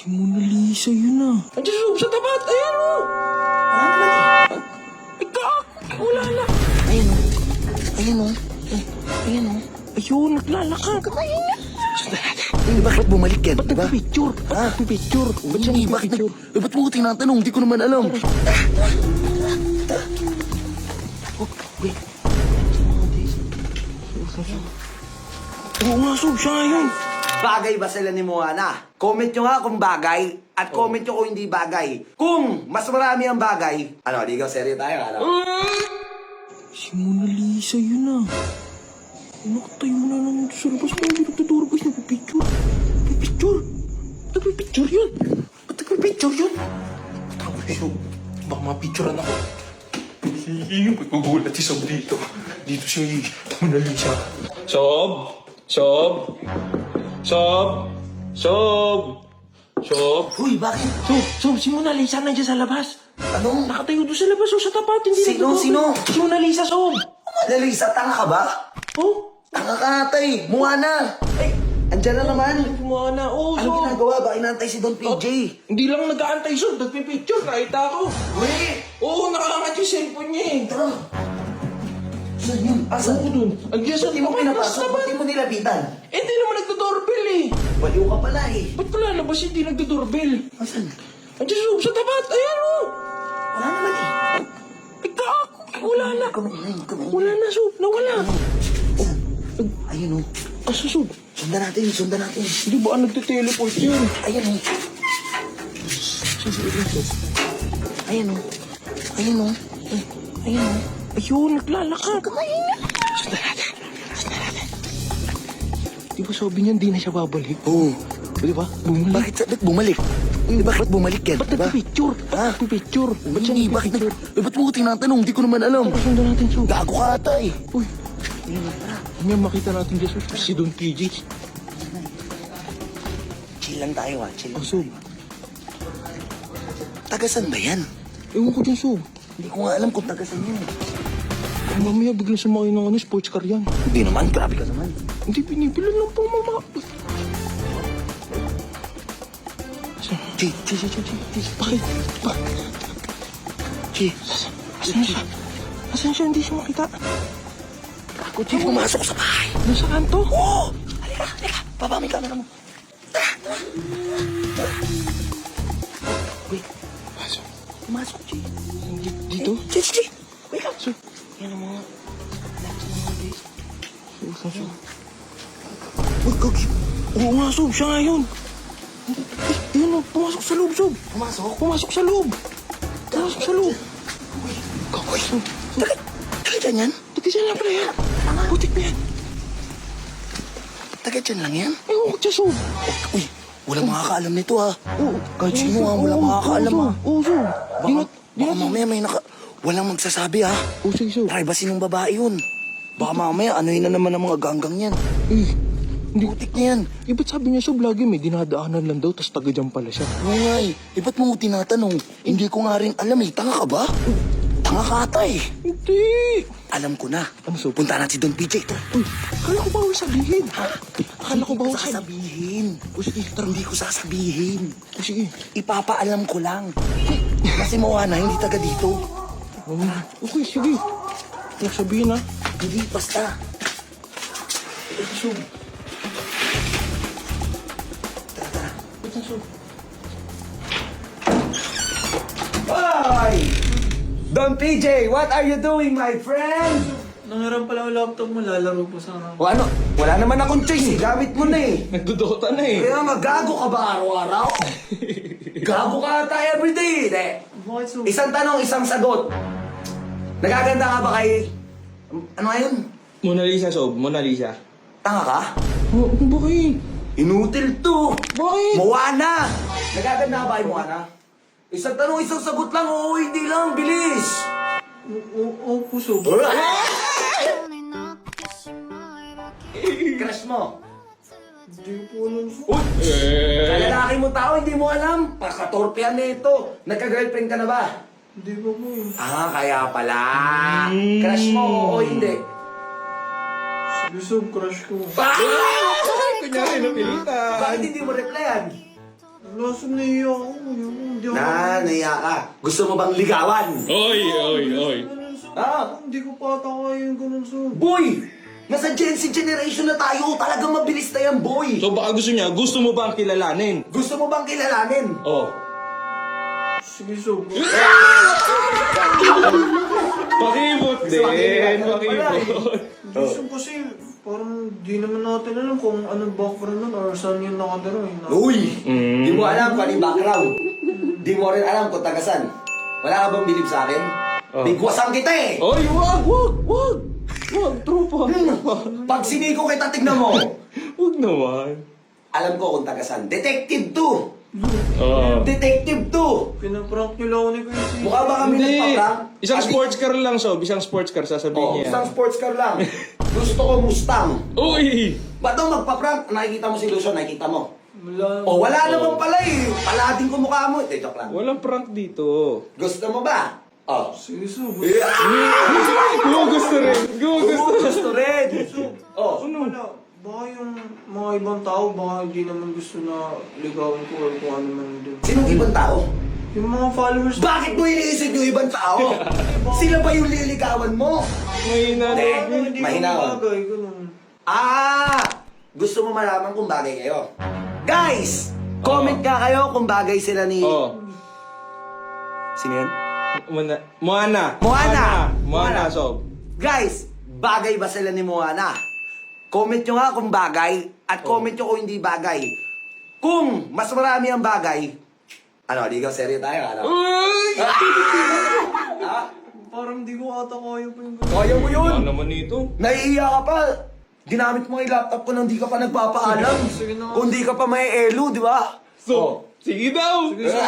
Si Mona Lisa yun ah. Andiyan Sob, sa tapat. Ayan o. Wala naman eh. Wala na. Ayun o. Ayun o. Ayun o. Ayun, naglalakad. Bakit bumalik yan? Ba't Diba? nagpipicture? Ah. Nagpipicture. Ba't siya Hindi, bakit nagpipicture? ba't mo ko tinatanong? Hindi ko naman alam. Wait. Oo nga, Sob, siya nga yun. Bagay ba sila ni Moana? Comment nyo nga kung bagay at comment nyo kung hindi bagay. Kung mas marami ang bagay, ano, ligaw seryo tayo, ano? Si Mona Lisa yun ah. Nakatayo na lang sa labas mo. Hindi nagtuturo guys. Nagpipicture. Nagpipicture. Nagpipicture yun. Ba't nagpipicture yun? Tawag ko. Baka mapicturean ako. Magugulat si Sob dito. Dito si Mona Lisa. Sob! Sob! Sob! Sob! Sob! Uy, bakit? Sob, si Mona Lisa nandiyan sa labas. Anong? Nakatayo doon sa labas o sa tapat. Hindi Sino? nagtuturo. Sino? Si Mona Lisa, Sob. Lalisa, tanga ka ba? Oh? Tanga ka atay. Moana. Ay, Andyan na naman. Mona. Oh, Anong Sob. ginagawa? Baka inaantay si Don PJ. Hindi lang nag-aantay, Sob. Nagpipicture. Nakita ko. Uy! Oo, nakakangat yung cellphone niya eh. Tara. Saan yun? Asan ko dun? Andiyan sa Hindi mo pinapasok. Hindi mo nilapitan. Eh, hindi naman nagdo-doorbell eh. Baliw ka pala eh. Ba't pala labas hindi nagdo-doorbell? Asan? Andiyan, Sob, sa tapat. Ayan o. Wala naman eh. Wala na. Wala na, Sob. Nawala. Ayun o. Asa, Sob? Sundan natin, sundan natin. Hindi ba nagte-teleport yun? Ayan o. Ayan o. Ayan o. Ayan o. Ayun, naglalakad. Sundan natin. Di ba sabi niya hindi na siya babalik? Oo. Di ba? Bumalik. Ba't bumalik? Bakit bumalik yan? Ba't Diba? nagpipicture? Ha? Nagpipicture. Ba't siya Hindi, bakit nagpipicture? ba't mo ko tinatanong? Hindi ko naman alam. Tara, sundan natin, Sob. Gago ka ata eh. Uy. May makita natin dyan, Sob. Si Don PJ. Chill lang tayo ah, chill. Oh, Sob. Tagasan ba yan? Ewan ko dyan, Sob. Hindi ko nga alam kung tagasan yan. Mamaya biglang sumakay ng sports car yan. Hindi naman, grabe ka naman. Hindi, binibilan lang po, mama. Chi, Bakit? Chi. Asan siya? Asan siya? Hindi siya makita. Ako, Chi, pumasok sa bahay. Doon sa kanto? Oo! Halika. Baba, may camera mo. Wait, Pasok. pumasok, Chi. Dito? Chi. Wait lang. So, Yan ang mga... so. Uy, Gogi. Oo nga, Sob. Siya nga yun. Yun, oh, pumasok sa loob, Sob. Pumasok? Pumasok sa loob. Pumasok sa loob. Gogi. Taga dyan yan? Taga dyan lang pala yan. Putik na yan. Taga dyan lang yan? Ewan ko dyan, Sob. Uy, walang makakaalam nito ha. Oo. Kahit sino ha, walang makakaalam ha. Oo, Sob. Baka mamaya may walang magsasabi ha. Oo, sige, Sob. Privacy ng babae yun. Baka mamaya anuhin na naman ang mga ganggang yan. Eh, hindi ko... Putik na yan. Eh, ba't sabi niya, Sob, lagi may dinadaanan lang daw, tas taga dyan pala siya. Oo nga eh. Ba't mo ko tinatanong? Hindi ko nga rin alam eh. Tanga ka ba? Tanga ka ata eh. Hindi. Alam ko na. Ano, Sob? Punta natin si Don PJ. Tara. Uy, akala ko bawal sabihin. Ha? Akala ko bawal sabihin. sasabihin. O sige, tara. Hindi ko sasabihin. O sige. Ipapaalam ko lang. Kasi Moana, hindi taga dito. Okay, sige. Huwag sabihin, ha? Hindi, basta. Sob. Tara. Ito, Sob. Hoy! Don PJ, what are you doing, my friend? Nangaram pala ang laptop mo, lalaro po sana. O ano, wala naman akong choice eh. Gamit mo na eh. Nagdodota na eh. Kaya magago ka ba araw-araw? Gago ka ata everyday eh. Bakit so? Isang tanong, isang sagot. Nagaganda ka ba kay... Ano ngayon? Mona Lisa, Sob. Mona Lisa. Tanga ka? Oh, bakit? Inutil to. Bakit? Moana! Nagaganda ka ba kay Moana? Isang tanong, isang sagot lang. Oo, hindi lang. Bilis! Opo, so. Crush mo. Hindi ko po alam, so. Uy! Kalalaki mo tao, hindi mo alam. Pakatorpean na ito. Nagka-girlfriend ka na ba? Hindi ko po yun. Ah, kaya pala. Crush mo, oo, hindi. Sige, so, crush ko. Ah! Kunyari, napilitan. Bakit hindi mo replyan? Wala Wala sa naiya ako. Hindi ako. Naiya ka. Gusto mo bang ligawan? Oy, oy, oy. Ganun, so. Ah. Hindi ko pa ata kaya yung ganun, so. Boy! Nasa Gen Z generation na tayo. Talagang mabilis na yan, boy. So baka gusto mo bang kilalanin? Gusto mo bang kilalanin? Oh. Sige, so. Pakibot din, pakibot. Hindi, so kasi parang di naman natin alam kung anong background nun or saan yun nakatira. Uy! Di mo alam kung anong background. Di mo rin alam kung tagasan. Wala ka bang bilib sa akin? Oh. Bigwasan kita eh! Oy, wag! Wag, tropa. Pag siniko kita, tignan mo. Wag naman. Alam ko kung tagasan. Detective 2! Oh. Detective 2! Pinaprank nyo lang ako ni Kuya Sid. Mukha ba kami Hindi. nagpaprank? Isang sports car lang, Sob. Isang sports car, sasabihin Oh, niya. isang sports car lang. Gusto ko Mustang. Uy! Ba't daw magpa-prank? Nakikita mo si Lucio, nakikita mo. Wala. Oh, wala naman pala eh. Paladin ko mukha mo. Hindi, joke lang. Walang prank dito. Gusto mo ba? Oh. Sige, so. Gusto rin. Gusto rin. Oh. Ano? Wala. Baka yung mga ibang tao, baka hindi naman gusto na ligawan ko or kung ano man din. Sinong ibang tao? Yung mga followers. Bakit mo iniisip yung ibang tao? Sila ba yung liligawan mo? Mahina Hindi. na. Hindi Mahina ko ako. bagay, ganun. Ah! Gusto mo malaman kung bagay kayo? Guys! Comment ka kayo kung bagay sila ni... Oh. Sino yun? Moana. Moana, Sob. Guys, bagay ba sila ni Moana? Comment nyo nga kung bagay at comment nyo kung hindi bagay. Kung mas marami ang bagay, ano, ligaw seryo tayo, ano? Uy! Ha? Parang di ko ata kaya pa yung ganun. Kaya mo yun? Ano naman ito? Naiiya ka pa. Ginamit mo yung laptop ko nang di ka pa nagpapaalam. Sige na nga. Kung di ka pa may elo, di ba? So, sige daw! Sige, so.